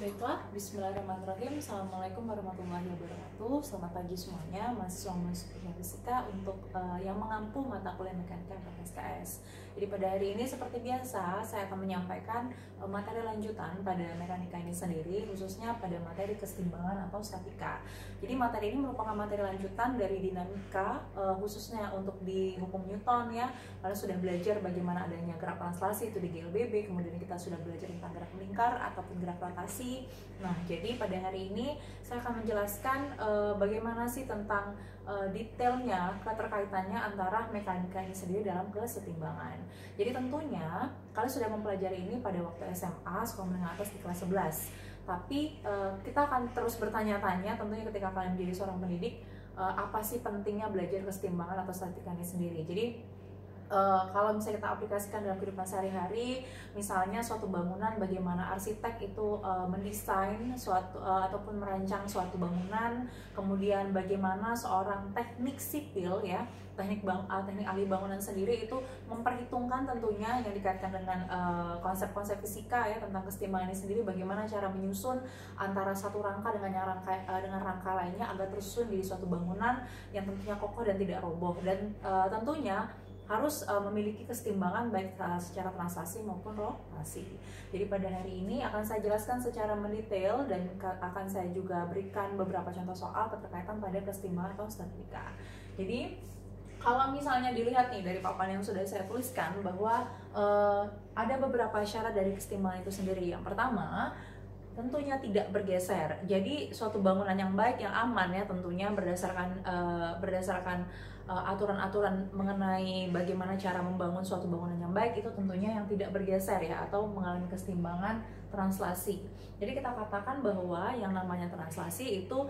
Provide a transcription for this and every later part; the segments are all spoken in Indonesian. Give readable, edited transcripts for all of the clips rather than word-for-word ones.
Baiklah, bismillahirrahmanirrahim. Assalamualaikum warahmatullahi wabarakatuh. Selamat pagi semuanya, mahasiswa fisika untuk yang mengampu mata kuliah mekanika atau SKS. Jadi pada hari ini seperti biasa, saya akan menyampaikan materi lanjutan pada mekanika ini sendiri, khususnya pada materi kesetimbangan atau statika. Jadi materi ini merupakan materi lanjutan dari dinamika, khususnya untuk di hukum Newton ya. Lalu sudah belajar bagaimana adanya gerak translasi itu di GLBB, kemudian kita sudah belajar tentang gerak melingkar ataupun gerak rotasi. Nah, jadi pada hari ini saya akan menjelaskan bagaimana sih tentang detailnya keterkaitannya antara mekanika ini sendiri dalam kesetimbangan. Jadi tentunya kalian sudah mempelajari ini pada waktu SMA sekolah menengah atas di kelas 11. Tapi kita akan terus bertanya-tanya tentunya ketika kalian menjadi seorang pendidik, apa sih pentingnya belajar kesetimbangan atau statika ini sendiri. Jadi kalau misalnya kita aplikasikan dalam kehidupan sehari-hari, misalnya suatu bangunan, bagaimana arsitek itu mendesain suatu ataupun merancang suatu bangunan, kemudian bagaimana seorang teknik sipil ya, teknik ahli bangunan sendiri itu memperhitungkan tentunya yang dikaitkan dengan konsep-konsep fisika ya tentang kesetimbangan ini sendiri, bagaimana cara menyusun antara satu rangka dengan rangka lainnya agar tersusun di suatu bangunan yang tentunya kokoh dan tidak roboh, dan tentunya harus memiliki kesetimbangan baik secara translasi maupun rotasi. Jadi pada hari ini akan saya jelaskan secara mendetail dan akan saya juga berikan beberapa contoh soal keterkaitan pada kesetimbangan atau statika. Jadi kalau misalnya dilihat nih dari papan yang sudah saya tuliskan bahwa ada beberapa syarat dari kesetimbangan itu sendiri. Yang pertama, tentunya tidak bergeser. Jadi suatu bangunan yang baik, yang aman ya tentunya berdasarkan aturan-aturan mengenai bagaimana cara membangun suatu bangunan yang baik itu tentunya yang tidak bergeser ya, atau mengalami kesetimbangan translasi. Jadi kita katakan bahwa yang namanya translasi itu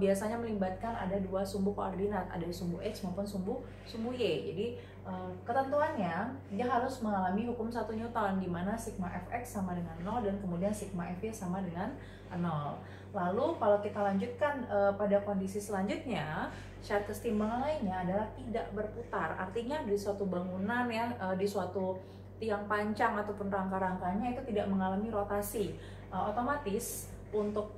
biasanya melibatkan ada dua sumbu koordinat, ada sumbu X maupun sumbu Y. Jadi ketentuannya dia harus mengalami hukum 1 Newton, di mana sigma fx sama dengan 0 dan kemudian sigma fy sama dengan 0. Lalu kalau kita lanjutkan pada kondisi selanjutnya, syarat kesetimbangan lainnya adalah tidak berputar. Artinya di suatu bangunan ya, di suatu tiang pancang ataupun rangka-rangkanya itu tidak mengalami rotasi. Otomatis untuk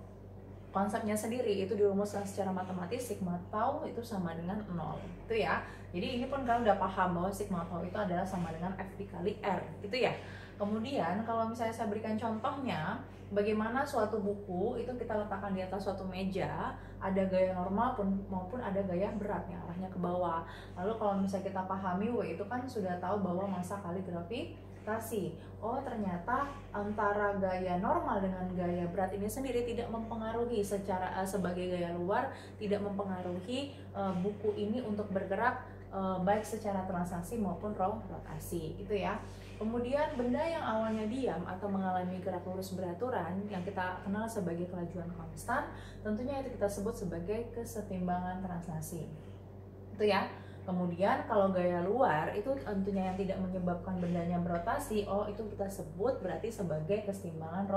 konsepnya sendiri itu dirumuskan secara matematis, sigma tau itu sama dengan 0 itu ya. Jadi ini pun kalian udah paham bahwa sigma tau itu adalah sama dengan F dikali R gitu ya. Kemudian kalau misalnya saya berikan contohnya, bagaimana suatu buku itu kita letakkan di atas suatu meja, ada gaya normal maupun ada gaya berat yang arahnya ke bawah. Lalu kalau misalnya kita pahami W itu kan sudah tahu bahwa massa kali gravitasi. Oh ternyata antara gaya normal dengan gaya berat ini sendiri tidak mempengaruhi sebagai gaya luar, tidak mempengaruhi buku ini untuk bergerak baik secara translasi maupun rotasi gitu ya. Kemudian benda yang awalnya diam atau mengalami gerak lurus beraturan yang kita kenal sebagai kelajuan konstan, tentunya itu kita sebut sebagai kesetimbangan translasi itu ya. Kemudian kalau gaya luar itu tentunya yang tidak menyebabkan bendanya berotasi, itu kita sebut berarti sebagai kesetimbangan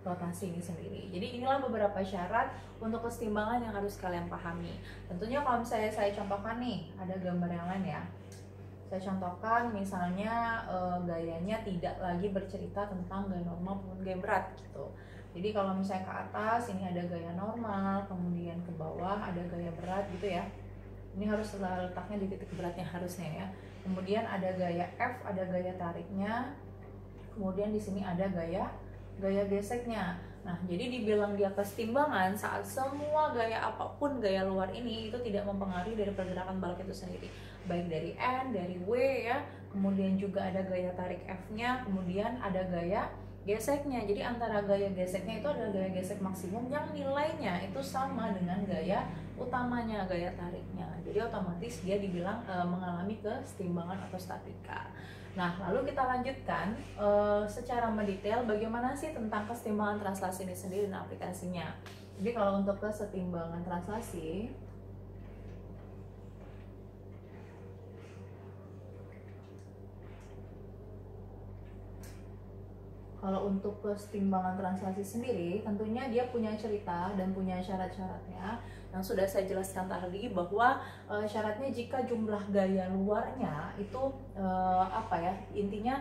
rotasi ini sendiri. Jadi inilah beberapa syarat untuk kesetimbangan yang harus kalian pahami. Tentunya kalau misalnya saya contohkan nih, ada gambar yang lain ya. Saya contohkan misalnya gayanya tidak lagi bercerita tentang gaya normal maupun gaya berat gitu. Jadi kalau misalnya ke atas ini ada gaya normal, kemudian ke bawah ada gaya berat gitu ya. Ini harus letaknya di titik beratnya harusnya ya. Kemudian ada gaya F, ada gaya tariknya. Kemudian di sini ada gaya geseknya. Nah, jadi dibilang di atas timbangan saat semua gaya apapun gaya luar ini itu tidak mempengaruhi dari pergerakan balok itu sendiri. Baik dari N, dari W ya. Kemudian juga ada gaya tarik F-nya, kemudian ada gaya geseknya. Jadi antara gaya geseknya itu adalah gaya gesek maksimum yang nilainya itu sama dengan gaya utamanya, gaya tariknya. Jadi otomatis dia dibilang mengalami kesetimbangan atau statika. Nah, lalu kita lanjutkan secara mendetail bagaimana sih tentang kesetimbangan translasi ini sendiri dan aplikasinya. Jadi kalau untuk kesetimbangan translasi, kalau untuk kesetimbangan translasi sendiri, tentunya dia punya cerita dan punya syarat-syaratnya yang sudah saya jelaskan tadi, bahwa syaratnya jika jumlah gaya luarnya itu intinya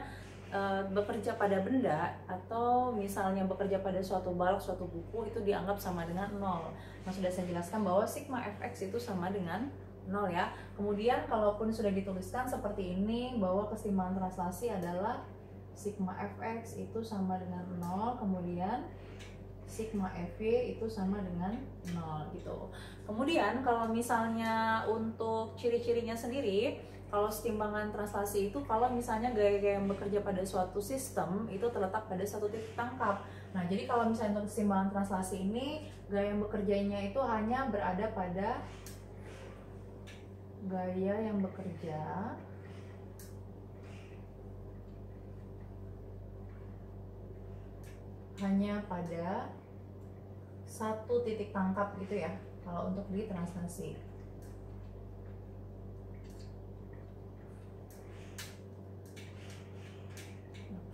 bekerja pada benda atau misalnya bekerja pada suatu balok, suatu buku, itu dianggap sama dengan 0. Nah, sudah saya jelaskan bahwa sigma fx itu sama dengan 0 ya. Kemudian kalaupun sudah dituliskan seperti ini bahwa keseimbangan translasi adalah sigma fx itu sama dengan 0, kemudian sigma fy itu sama dengan 0 gitu. Kemudian kalau misalnya untuk ciri-cirinya sendiri, kalau keseimbangan translasi itu kalau misalnya gaya-gaya yang bekerja pada suatu sistem itu terletak pada satu titik tangkap. Nah, jadi kalau misalnya untuk keseimbangan translasi ini, gaya yang bekerjanya itu hanya berada pada gaya yang bekerja hanya pada satu titik tangkap gitu ya, kalau untuk di translasi.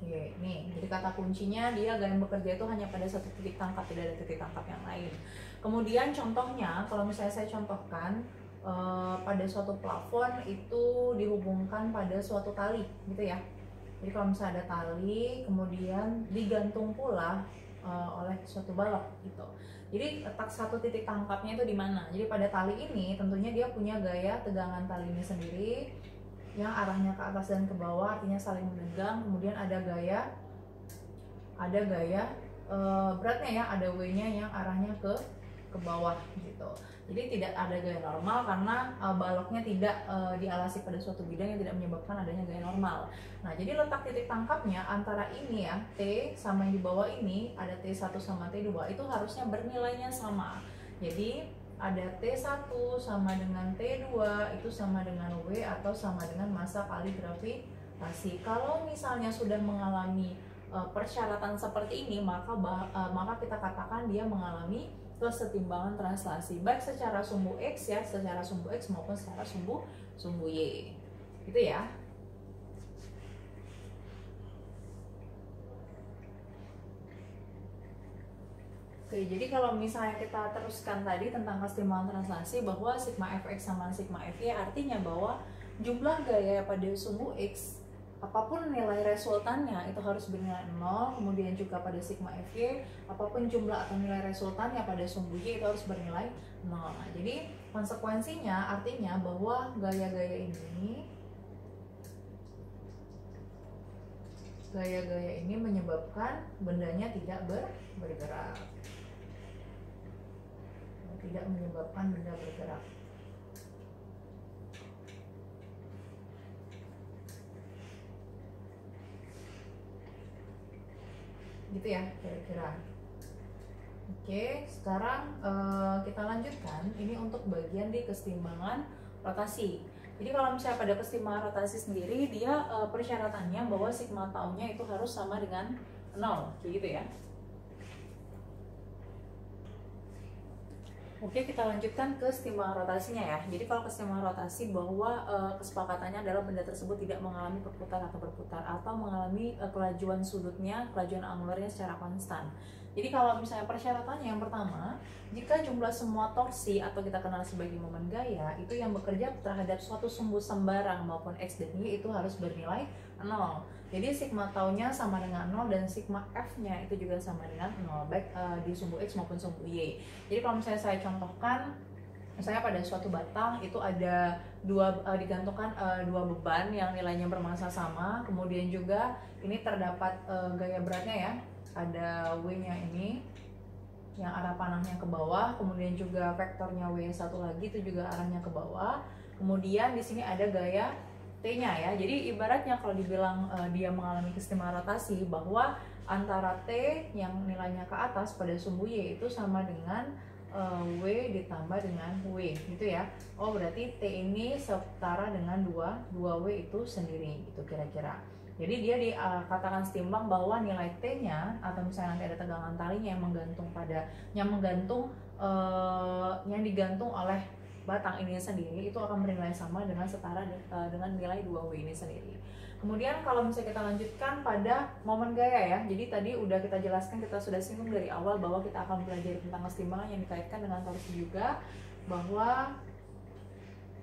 Oke, nih, jadi kata kuncinya dia gaya bekerja itu hanya pada satu titik tangkap, tidak ada titik tangkap yang lain. Kemudian contohnya, kalau misalnya saya contohkan pada suatu plafon itu dihubungkan pada suatu tali, gitu ya. Jadi kalau misalnya ada tali, kemudian digantung pula oleh suatu balok gitu. Jadi letak satu titik tangkapnya itu di mana? Jadi pada tali ini tentunya dia punya gaya tegangan tali ini sendiri yang arahnya ke atas dan ke bawah, artinya saling menegang. Kemudian ada gaya beratnya ya, ada W-nya yang arahnya ke bawah gitu. Jadi tidak ada gaya normal karena baloknya tidak dialasi pada suatu bidang yang tidak menyebabkan adanya gaya normal. Nah, jadi letak titik tangkapnya antara ini ya, T sama yang di bawah ini, ada T1 sama T2, itu harusnya bernilainya sama. Jadi ada T1 sama dengan T2 itu sama dengan W atau sama dengan massa kali gravitasi. Kalau misalnya sudah mengalami persyaratan seperti ini, maka kita katakan dia mengalami kesetimbangan translasi, baik secara sumbu X ya, secara sumbu X maupun secara sumbu Y, gitu ya. Oke, jadi kalau misalnya kita teruskan tadi tentang kesetimbangan translasi, bahwa sigma fx sama sigma fy artinya bahwa jumlah gaya pada sumbu X, apapun nilai resultannya itu harus bernilai 0, kemudian juga pada sigma fy, apapun jumlah atau nilai resultannya pada sumbu Y itu harus bernilai 0. Nah, jadi konsekuensinya artinya bahwa gaya-gaya ini menyebabkan bendanya tidak bergerak. Tidak menyebabkan benda bergerak. Gitu ya kira-kira. Oke, sekarang kita lanjutkan ini untuk bagian di kesetimbangan rotasi. Jadi kalau misalnya pada kesetimbangan rotasi sendiri, dia persyaratannya bahwa sigma taunya itu harus sama dengan 0, kayak gitu ya. Oke, kita lanjutkan ke kesetimbangan rotasinya ya. Jadi kalau kesetimbangan rotasi bahwa kesepakatannya adalah benda tersebut tidak mengalami perputaran atau berputar atau mengalami kelajuan sudutnya, kelajuan angularnya secara konstan. Jadi kalau misalnya persyaratannya yang pertama, jika jumlah semua torsi atau kita kenal sebagai momen gaya itu yang bekerja terhadap suatu sumbu sembarang maupun X dan Y itu harus bernilai 0. Jadi sigma taunya sama dengan 0 dan sigma F-nya itu juga sama dengan 0, baik di sumbu X maupun sumbu Y. Jadi kalau misalnya saya contohkan, misalnya pada suatu batang itu ada digantungkan dua beban yang nilainya bermassa sama, kemudian juga ini terdapat gaya beratnya ya, ada W-nya ini yang arah panahnya ke bawah, kemudian juga vektornya W1 lagi itu juga arahnya ke bawah. Kemudian di sini ada gaya T-nya ya. Jadi ibaratnya kalau dibilang dia mengalami kesetimbangan rotasi, bahwa antara T yang nilainya ke atas pada sumbu Y itu sama dengan W ditambah dengan W gitu ya. Oh, berarti T ini setara dengan 2 W itu sendiri gitu kira-kira. Jadi dia dikatakan setimbang bahwa nilai T-nya atau misalnya nanti ada tegangan talinya yang digantung oleh batang ini sendiri itu akan bernilai sama dengan setara dengan nilai 2W ini sendiri. Kemudian kalau misalnya kita lanjutkan pada momen gaya ya, jadi tadi udah kita jelaskan, kita sudah singgung dari awal bahwa kita akan belajar tentang kesetimbangan yang dikaitkan dengan torsi juga, bahwa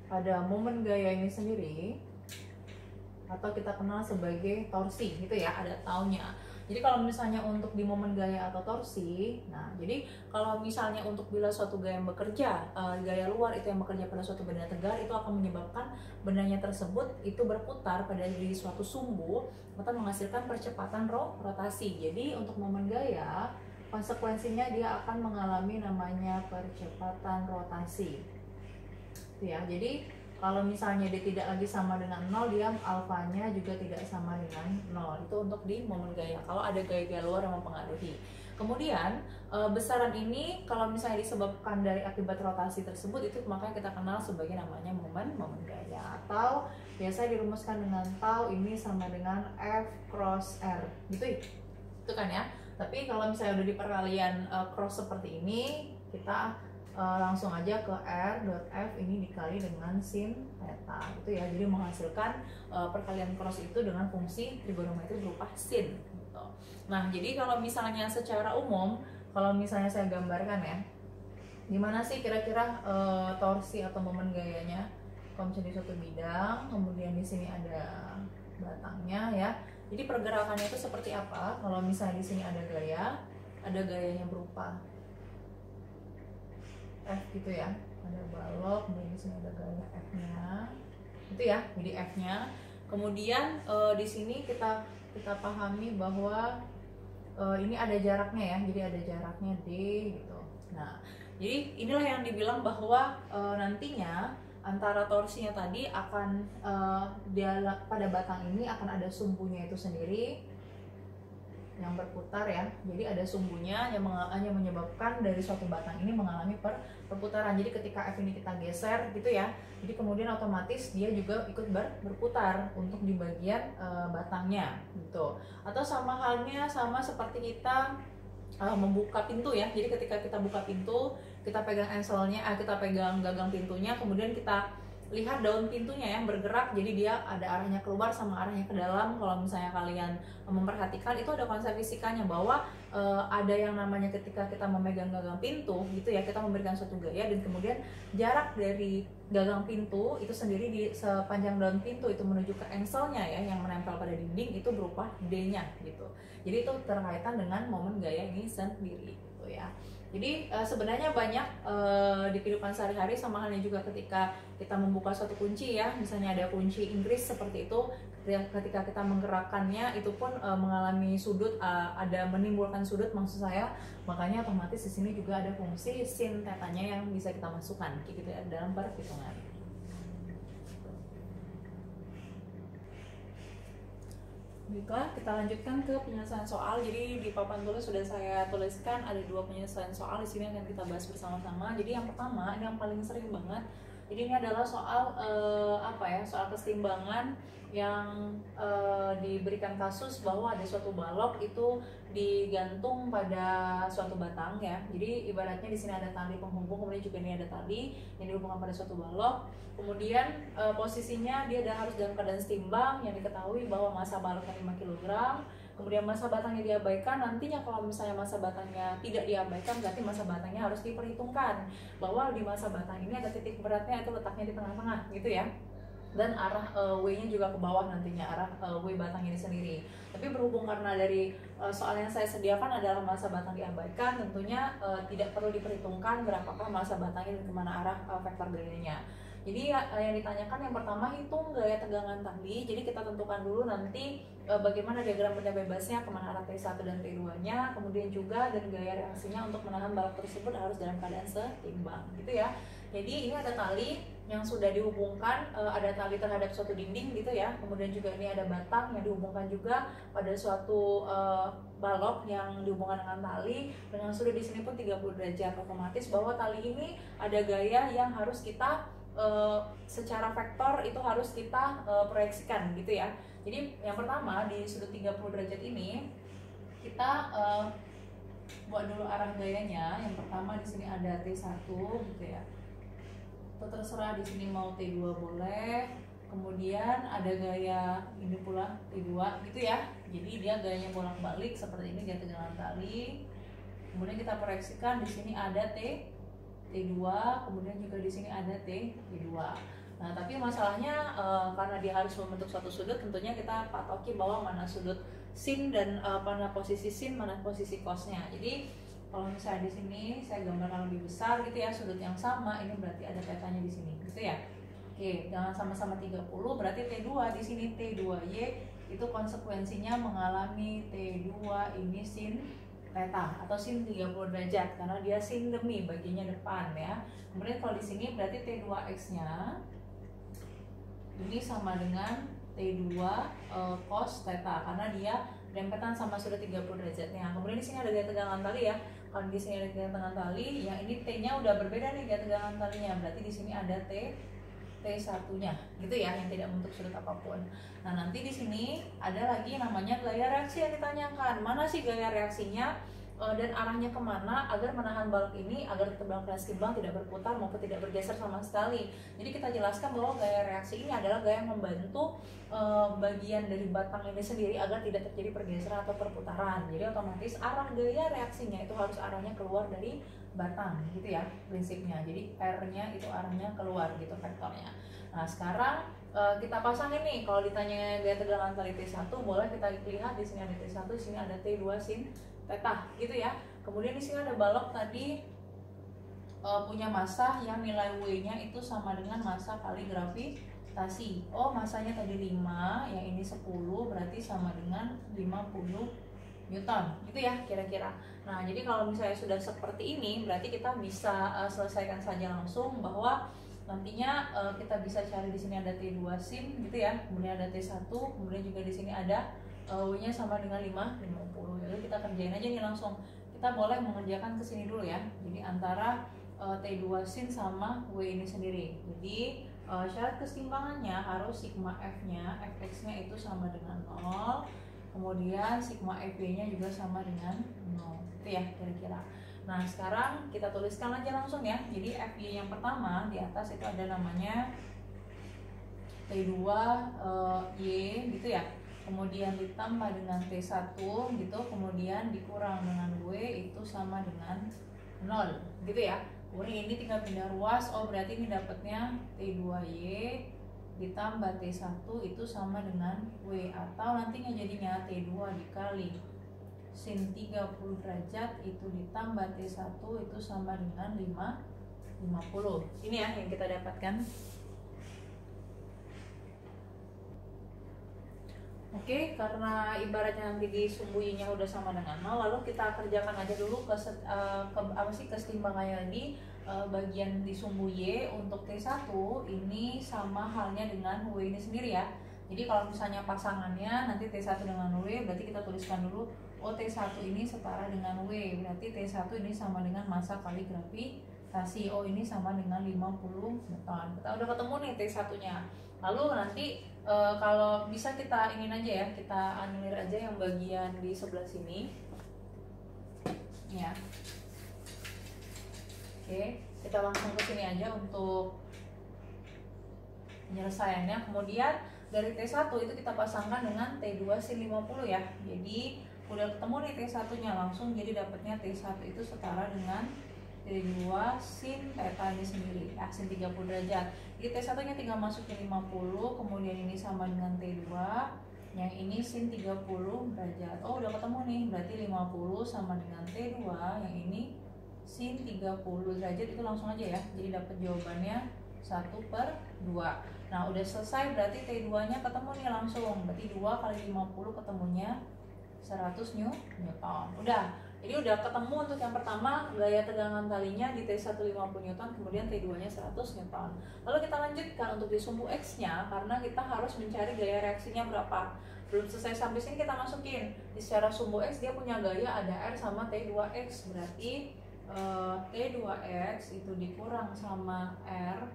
pada momen gaya ini sendiri atau kita kenal sebagai torsi gitu ya, ada taunya. Jadi kalau misalnya untuk di momen gaya atau torsi, nah jadi kalau misalnya untuk bila suatu gaya yang bekerja, gaya luar itu yang bekerja pada suatu benda tegar, itu akan menyebabkan bendanya tersebut itu berputar pada di suatu sumbu atau menghasilkan percepatan rotasi. Jadi untuk momen gaya, konsekuensinya dia akan mengalami namanya percepatan rotasi. Itu ya. Jadi kalau misalnya dia tidak lagi sama dengan 0, dia alfanya juga tidak sama dengan 0. Itu untuk di momen gaya, kalau ada gaya-gaya luar yang mempengaruhi. Kemudian besaran ini kalau misalnya disebabkan dari akibat rotasi tersebut, itu makanya kita kenal sebagai namanya momen gaya, atau biasa dirumuskan dengan tau ini sama dengan F cross R gitu itu kan ya. Tapi kalau misalnya udah di perkalian cross seperti ini, kita langsung aja ke R dot F ini dikali dengan sin theta itu ya. Jadi menghasilkan perkalian cross itu dengan fungsi trigonometri berupa sin gitu. Nah, jadi kalau misalnya secara umum, kalau misalnya saya gambarkan ya, gimana sih kira-kira torsi atau momen gayanya? Kalau misalnya di suatu bidang, kemudian di sini ada batangnya ya. Jadi pergerakannya itu seperti apa? Kalau misalnya di sini ada gayanya berupa F gitu ya, ada balok, kemudian di sini ada gaya F-nya, itu ya, jadi F-nya. Kemudian di sini kita pahami bahwa ini ada jaraknya ya, jadi ada jaraknya D gitu. Nah, jadi inilah yang dibilang bahwa nantinya antara torsinya tadi akan pada batang ini akan ada sumbunya itu sendiri yang berputar ya. Jadi ada sumbunya yang menyebabkan dari suatu batang ini mengalami perputaran. Jadi ketika F ini kita geser gitu ya, jadi kemudian otomatis dia juga ikut berputar untuk di bagian batangnya gitu. Atau sama halnya sama seperti kita membuka pintu ya. Jadi ketika kita buka pintu, kita pegang enselnya, kita pegang gagang pintunya, kemudian kita lihat daun pintunya yang bergerak, jadi dia ada arahnya keluar sama arahnya ke dalam. Kalau misalnya kalian memperhatikan, itu ada konsep fisikanya bahwa ada yang namanya ketika kita memegang gagang pintu gitu ya, kita memberikan suatu gaya, dan kemudian jarak dari gagang pintu itu sendiri di sepanjang daun pintu itu menuju ke engselnya ya, yang menempel pada dinding, itu berupa D-nya gitu. Jadi itu terkaitan dengan momen gaya ini sendiri gitu ya. Jadi sebenarnya banyak di kehidupan sehari-hari, sama halnya juga ketika kita membuka suatu kunci ya, misalnya ada kunci Inggris seperti itu, ketika kita menggerakkannya itu pun mengalami sudut, ada menimbulkan sudut maksud saya, makanya otomatis di sini juga ada fungsi sin tetanya yang bisa kita masukkan gitu ya dalam perhitungan. Baiklah, kita lanjutkan ke penyelesaian soal. Jadi di papan tulis sudah saya tuliskan ada 2 penyelesaian soal di sini akan kita bahas bersama-sama. Jadi yang pertama, ini yang paling sering banget. Jadi ini adalah soal soal keseimbangan yang diberikan kasus bahwa ada suatu balok itu digantung pada suatu batang ya. Jadi ibaratnya di sini ada tali penghubung, kemudian juga ini ada tali yang dihubungkan pada suatu balok. Kemudian posisinya dia harus dalam keadaan setimbang, yang diketahui bahwa massa baloknya 5 kg. Kemudian massa batangnya diabaikan, nantinya kalau misalnya massa batangnya tidak diabaikan, berarti massa batangnya harus diperhitungkan bahwa di massa batang ini ada titik beratnya itu letaknya di tengah-tengah gitu ya. Dan arah W-nya juga ke bawah nantinya, arah W batang ini sendiri. Tapi berhubung karena dari soal yang saya sediakan adalah massa batang diabaikan, tentunya tidak perlu diperhitungkan berapakah massa batangnya dan kemana arah vektor gayanya. Jadi yang ditanyakan yang pertama, hitung gaya tegangan tali. Jadi kita tentukan dulu nanti bagaimana diagram benda bebasnya, kemana arah T1 dan T2-nya, kemudian juga dan gaya reaksinya untuk menahan balok tersebut harus dalam keadaan setimbang gitu ya. Jadi ini ada tali yang sudah dihubungkan, ada tali terhadap suatu dinding gitu ya. Kemudian juga ini ada batang yang dihubungkan juga pada suatu balok yang dihubungkan dengan tali, dan yang sudah di sini pun 30 derajat. Otomatis bahwa tali ini ada gaya yang harus kita secara vektor itu harus kita proyeksikan gitu ya. Jadi yang pertama di sudut 30 derajat ini kita buat dulu arah gayanya. Yang pertama di sini ada T1 gitu ya. Atau terserah di sini mau T2 boleh. Kemudian ada gaya ini pula T2 gitu ya. Jadi dia gayanya bolak-balik seperti ini, dia tegangan tali. Kemudian kita proyeksikan di sini ada T2, kemudian juga di sini ada T2. Nah, tapi masalahnya karena dia harus membentuk suatu sudut, tentunya kita patoki bahwa mana sudut sin dan mana posisi sin, mana posisi cosnya. Jadi kalau misalnya di sini saya gambarkan lebih besar gitu ya, sudut yang sama, ini berarti ada tetanya di sini, gitu ya. Oke, jangan sama-sama 30, berarti T2 di sini T2Y itu konsekuensinya mengalami T2 ini sin theta atau sin 30 derajat karena dia sin demi bagiannya depan ya. Kemudian kalau di sini berarti T2X-nya ini sama dengan T2 cos theta karena dia dempetan sama sudut 30 derajatnya. Kemudian di sini ada gaya tegangan tali ya. Kalau di sini ada gaya tegangan tali, yang ini T-nya udah berbeda nih gaya tegangan talinya. Berarti di sini ada T1-nya gitu ya, yang tidak membentuk sudut apapun. Nah, nanti di sini ada lagi namanya gaya reaksi yang ditanyakan. Mana sih gaya reaksinya dan arahnya kemana agar menahan balok ini agar balok timbang tidak berputar maupun tidak bergeser sama sekali. Jadi kita jelaskan bahwa gaya reaksi ini adalah gaya yang membantu bagian dari batang ini sendiri agar tidak terjadi pergeseran atau perputaran. Jadi otomatis arah gaya reaksinya itu harus arahnya keluar dari batang gitu ya prinsipnya. Jadi R-nya itu arahnya keluar gitu vektornya. Nah, sekarang kita pasang ini. Kalau ditanya gaya tegangan tali T1, boleh kita lihat di sini ada T1, di sini ada T2 sin theta gitu ya. Kemudian di sini ada balok tadi punya massa yang nilai W-nya itu sama dengan massa kali gravitasi. Oh, massanya tadi 5, yang ini 10, berarti sama dengan 50 Newton gitu ya kira-kira. Nah, jadi kalau misalnya sudah seperti ini, berarti kita bisa selesaikan saja langsung bahwa nantinya kita bisa cari di sini ada T2 sin gitu ya, kemudian ada T1, kemudian juga di sini ada W-nya sama dengan 50. Jadi kita kerjain aja nih langsung. Kita boleh mengerjakan ke sini dulu ya. Jadi antara T2 sin sama W ini sendiri. Jadi syarat keseimbangannya harus sigma F-nya, Fx-nya itu sama dengan 0. Kemudian sigma FB-nya juga sama dengan 0. Itu ya kira-kira. Nah, sekarang kita tuliskan aja langsung ya. Jadi FY yang pertama di atas itu ada namanya T2Y gitu ya. Kemudian ditambah dengan T1 gitu, kemudian dikurang dengan W itu sama dengan 0 gitu ya. Kemudian ini tinggal pindah ruas, oh berarti ini dapatnya T2Y ditambah T1 itu sama dengan W, atau nantinya jadinya T2 dikali sin 30 derajat itu ditambah T1 itu sama dengan 50. Ini ya yang kita dapatkan. Oke, karena ibaratnya nanti disumbuinya udah sama dengan 0, lalu kita kerjakan aja dulu kesetimbangannya lagi. Bagian disumbu Y untuk T1 ini sama halnya dengan W ini sendiri ya. Jadi kalau misalnya pasangannya nanti T1 dengan W, berarti kita tuliskan dulu T1 ini setara dengan W, berarti T1 ini sama dengan massa kali gravitasi. ini sama dengan 50 Newton. Kita udah ketemu nih T1-nya. Lalu nanti kalau bisa kita ingin aja ya, kita anulir aja yang bagian di sebelah sini ya. Oke, kita langsung ke sini aja untuk penyelesaiannya. Kemudian dari T1 itu kita pasangkan dengan T2 sin 50 ya. Jadi udah ketemu nih T1-nya langsung, jadi dapatnya T1 itu setara dengan T2 sin theta ini sendiri, sin 30 derajat. Jadi T1-nya tinggal masukin 50, kemudian ini sama dengan T2, yang ini sin 30 derajat. Oh, udah ketemu nih, berarti 50 sama dengan T2, yang ini sin 30 derajat, itu langsung aja ya. Jadi dapat jawabannya 1/2. Nah, udah selesai, berarti T2-nya ketemu nih langsung. Berarti 2 kali 50 ketemunya 100 Newton. Udah. Jadi udah ketemu untuk yang pertama gaya tegangan talinya di T1 50 Newton, kemudian T2-nya 100 Newton. Lalu kita lanjutkan untuk di sumbu X-nya, karena kita harus mencari gaya reaksinya berapa. Belum selesai sampai sini kita masukin. Di secara sumbu X dia punya gaya ada R sama T2X. Berarti T2X itu dikurang sama R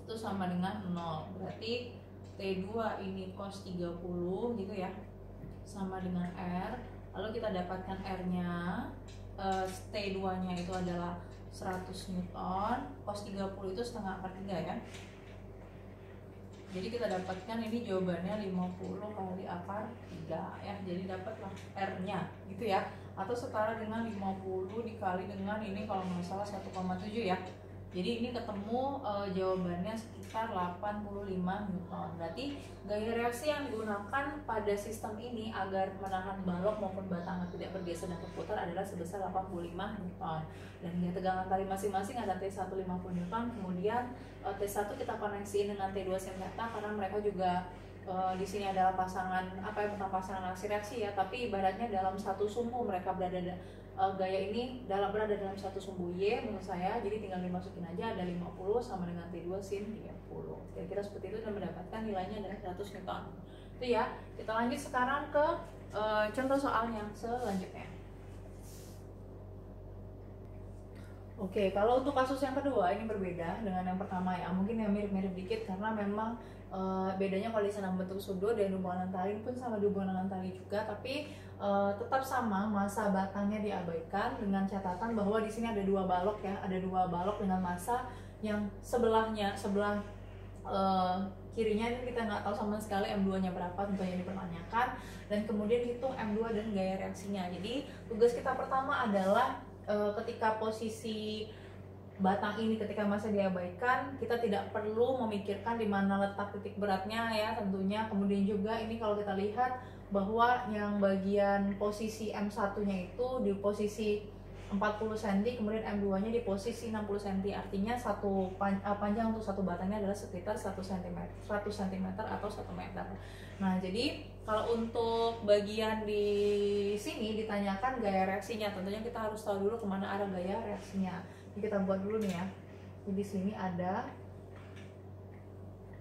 itu sama dengan 0. Berarti T2 ini cos 30 gitu ya, sama dengan R. Lalu kita dapatkan R-nya, T2-nya itu adalah 100 Newton, cos 30 itu setengah akar 3 ya. Jadi kita dapatkan ini jawabannya 50 kali akar 3 ya. Jadi dapatlah R-nya gitu ya. Atau setara dengan 50 dikali dengan ini kalau nggak salah 1,7 ya. Jadi ini ketemu jawabannya sekitar 85 Newton. Berarti gaya reaksi yang digunakan pada sistem ini agar menahan balok maupun batangnya tidak bergeser dan berputar adalah sebesar 85 Newton. Dan gaya tegangan tali masing-masing ada T1 50 Newton, kemudian T1 kita koneksiin dengan T2 senjata karena mereka juga di sini adalah pasangan bukan pasangan reaksi ya, tapi ibaratnya dalam satu sumbu mereka berada gaya ini berada dalam satu sumbu Y menurut saya, jadi tinggal dimasukin aja ada 50 sama dengan T2 sin 30. Kira-kira seperti itu dan mendapatkan nilainya adalah 100 Newton. Itu ya. Kita lanjut sekarang ke contoh soalnya selanjutnya. Oke, kalau untuk kasus yang kedua ini berbeda dengan yang pertama ya. Mungkin yang mirip-mirip dikit karena memang bedanya kalau di sana bentuk sudut dan hubungan tali pun sama di hubungan tali juga, tapi tetap sama, massa batangnya diabaikan dengan catatan bahwa di sini ada dua balok ya, ada dua balok dengan massa yang sebelah kirinya ini kita nggak tahu sama sekali M2-nya berapa, tentunya dipertanyakan, dan kemudian hitung M2 dan gaya reaksinya. Jadi tugas kita pertama adalah ketika posisi batang ini ketika massa diabaikan, kita tidak perlu memikirkan di mana letak titik beratnya ya tentunya. Kemudian juga ini kalau kita lihat bahwa yang bagian posisi M1-nya itu di posisi 40 cm, kemudian M2-nya di posisi 60 cm. Artinya panjang untuk satu batangnya adalah sekitar 1 cm atau 1 meter. Nah, jadi kalau untuk bagian di sini ditanyakan gaya reaksinya, tentunya kita harus tahu dulu kemana arah gaya reaksinya. Jadi kita buat dulu nih ya. Jadi di sini ada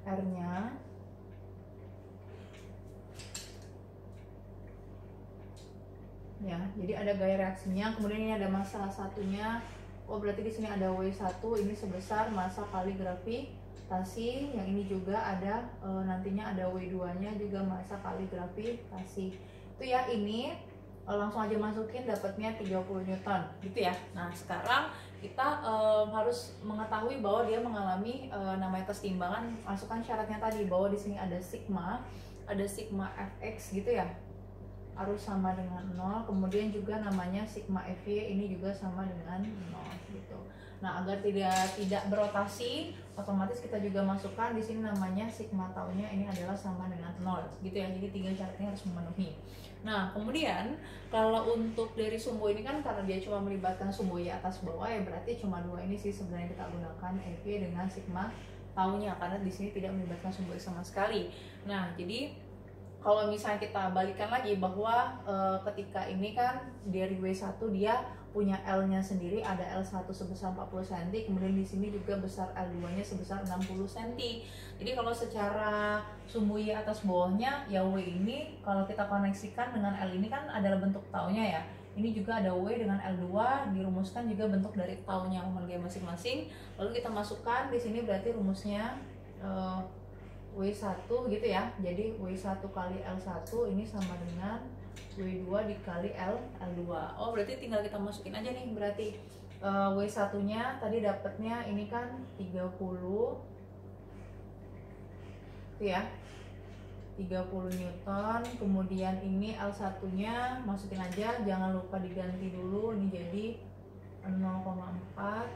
R-nya. Ya, jadi ada gaya reaksinya, kemudian ini ada massa satunya. Oh, berarti di sini ada W1, ini sebesar massa kali gravitasi. Yang ini juga ada nantinya ada W2-nya juga massa kali gravitasi. Itu ya, ini langsung aja masukin dapatnya 30 Newton gitu ya. Nah, sekarang kita harus mengetahui bahwa dia mengalami namanya kesetimbangan. Masukkan syaratnya tadi bahwa di sini ada sigma fx gitu ya, harus sama dengan 0, kemudian juga namanya sigma FY ini juga sama dengan 0 gitu. Nah, agar tidak berotasi, otomatis kita juga masukkan di sini namanya sigma taunya ini adalah sama dengan 0 gitu ya. Jadi 3 syaratnya harus memenuhi. Nah, kemudian kalau untuk dari sumbu ini kan karena dia cuma melibatkan sumbu Y atas bawah ya, berarti cuma dua ini sih sebenarnya kita gunakan FY dengan sigma taunya karena di sini tidak melibatkan sumbu Y sama sekali. Nah, jadi kalau misalnya kita balikan lagi bahwa ketika ini kan dari W1 dia punya L-nya sendiri, ada L1 sebesar 40 cm, kemudian di sini juga besar L2-nya sebesar 60 cm. Jadi kalau secara sumbu Y atas bawahnya ya W ini kalau kita koneksikan dengan L ini kan adalah bentuk taunya ya. Ini juga ada W dengan L2 dirumuskan juga bentuk dari taunya homologi masing-masing. Lalu kita masukkan di sini berarti rumusnya W1 gitu ya. Jadi W1 kali L1 ini sama dengan W2 dikali L2. Oh, berarti tinggal kita masukin aja nih. Berarti W1 nya tadi dapatnya ini kan 30 itu ya, 30 Newton. Kemudian ini L1 nya masukin aja, jangan lupa diganti dulu, ini jadi 0,4.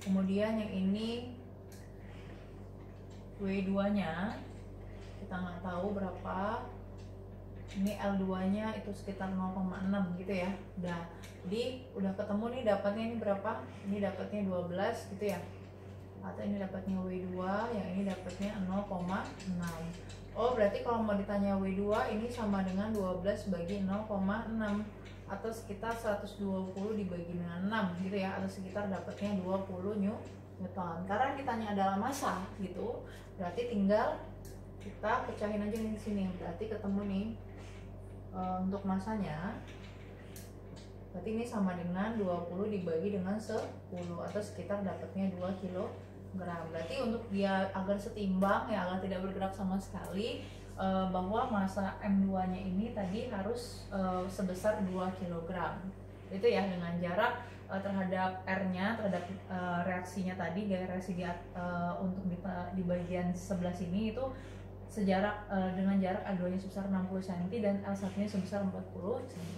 kemudian yang ini W2 nya kita nggak tahu berapa, ini L2 nya itu sekitar 0,6 gitu ya. Jadi udah ketemu nih dapatnya ini berapa, ini dapatnya 12 gitu ya, atau ini dapatnya W2, yang ini dapatnya 0,6. Oh, berarti kalau mau ditanya W2 ini sama dengan 12 bagi 0,6 atau sekitar 120 dibagi dengan 6 gitu ya, atau sekitar dapatnya 20 Newton. Karena ditanya adalah massa gitu, berarti tinggal kita pecahin aja di sini. Berarti ketemu nih untuk massanya, berarti ini sama dengan 20 dibagi dengan 10 atau sekitar dapatnya 2 kg. Berarti untuk dia agar setimbang ya, agar tidak bergerak sama sekali, bahwa massa M2 nya ini tadi harus sebesar 2 kg. Itu ya, dengan jarak terhadap R-nya, terhadap reaksinya tadi, gaya reaksi untuk di bagian sebelah sini itu sejarak dengan jarak A2 nya sebesar 60 cm dan L1 nya sebesar 40 cm.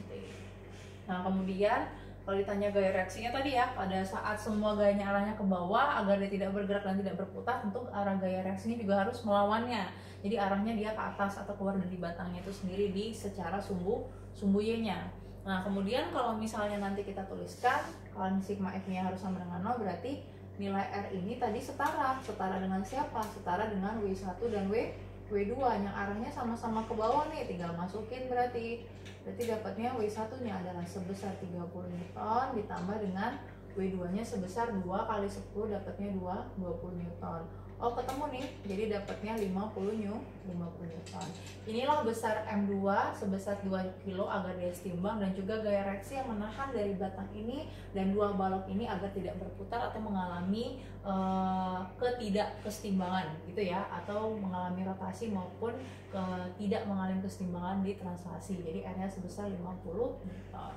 Nah, kemudian Kalau ditanya gaya reaksinya tadi ya, pada saat semua gayanya arahnya ke bawah agar dia tidak bergerak dan tidak berputar, tentu arah gaya reaksinya juga harus melawannya. Jadi arahnya dia ke atas atau keluar dari batangnya itu sendiri di secara sumbu Y-nya. Nah, kemudian kalau misalnya nanti kita tuliskan kalau sigma F-nya harus sama dengan 0, berarti nilai R ini tadi setara dengan siapa? Setara dengan W1 dan W2 yang arahnya sama-sama ke bawah nih, tinggal masukin berarti dapatnya W1-nya adalah sebesar 30 Newton ditambah dengan W2-nya sebesar 2 kali 10 dapatnya 20 Newton. Oh, ketemu nih, jadi dapatnya 50 Newton. Inilah besar M2 sebesar 2 kilo agar dia setimbang, dan juga gaya reaksi yang menahan dari batang ini dan dua balok ini agar tidak berputar atau mengalami ketidakkesetimbangan gitu ya, atau mengalami rotasi maupun tidak mengalami kesetimbangan di translasi. Jadi R-nya sebesar 50 Newton.